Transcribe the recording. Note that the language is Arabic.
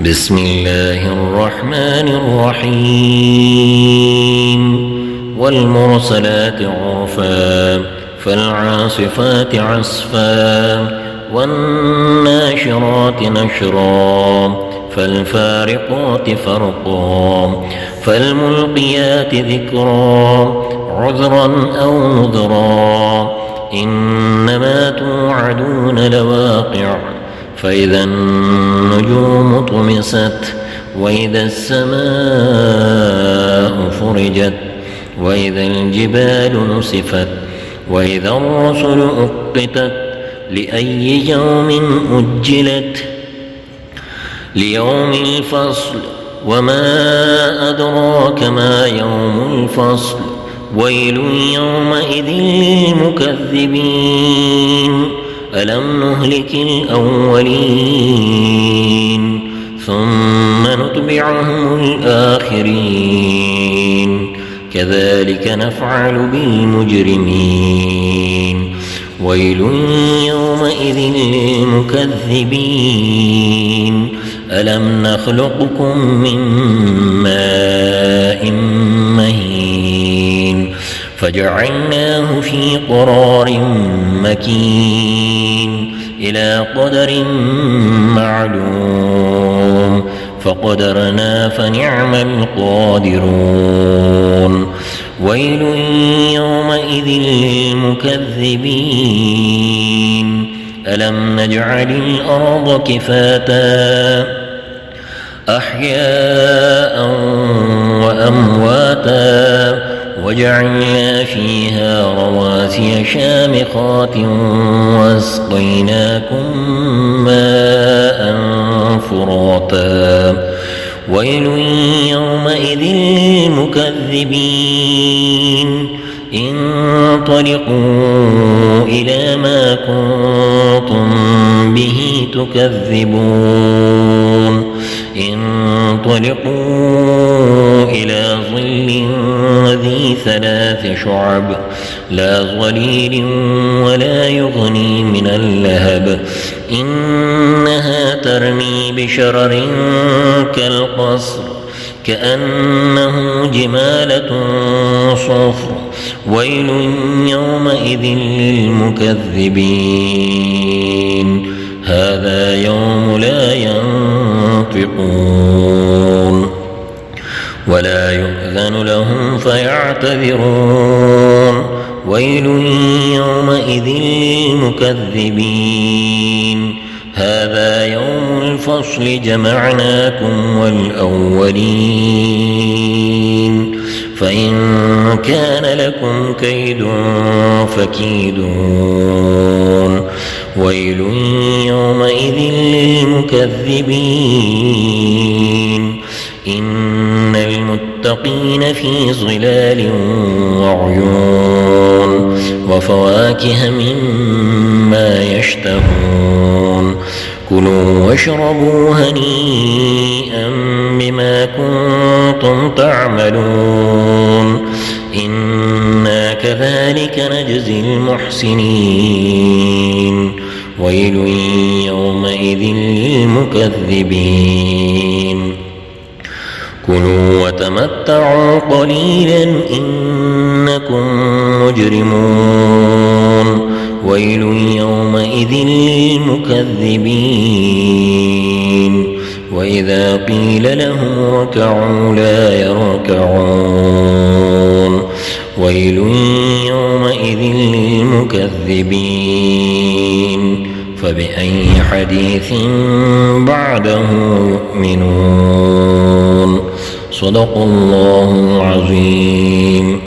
بسم الله الرحمن الرحيم والمرسلات عرفا فالعاصفات عصفا والناشرات نشرا فالفارقات فرقا فالملقيات ذكرا عذرا أو نذرا إنما توعدون لواقع فإذا النجوم طمست وإذا السماء فرجت وإذا الجبال نسفت وإذا الرسل أقتت لأي يوم أجلت ليوم الفصل وما أدراك ما يوم الفصل ويل يومئذ للمكذبين ألم نهلك الأولين ثم نتبعهم الآخرين كذلك نفعل بالمجرمين ويل يومئذ للمكذبين ألم نخلقكم من ماء مهين فجعلناه في قرار مكين إلى قدر معلوم فقدرنا فنعم القادرون ويل يومئذ للمكذبين ألم نجعل الأرض كفاتا أحياء وأمواتا وجعلنا فيها رواسي شامخات واسقيناكم ماء فراتا ويل يومئذ للمكذبين انطلقوا إلى ما كنتم به تكذبون انطلقوا إلى ظل ذي 3 شعب لا ظليل ولا يغني من اللهب إنها ترمي بشرر كالقصر كأنه جمالة صفر ويل يومئذ للمكذبين هذا يوم لا ينطقون ولا يؤذن لهم فيعتذرون ويل يومئذ للمكذبين هذا يوم الفصل جمعناكم والأولين فإن كان لكم كيد فكيدون ويل يومئذ للمكذبين إن المتقين في ظلال وعيون وفواكه مما يشتهون كلوا واشربوا هنيئا بما كنتم تعملون إنا كذلك نجزي المحسنين ويل يومئذ للمكذبين كلوا وتمتعوا قليلا إنكم مجرمون ويل يومئذ للمكذبين وإذا قيل لهم اركعوا لا يركعون ويل يومئذ للمكذبين فبأي حديث بعده يؤمنون صدق الله العظيم.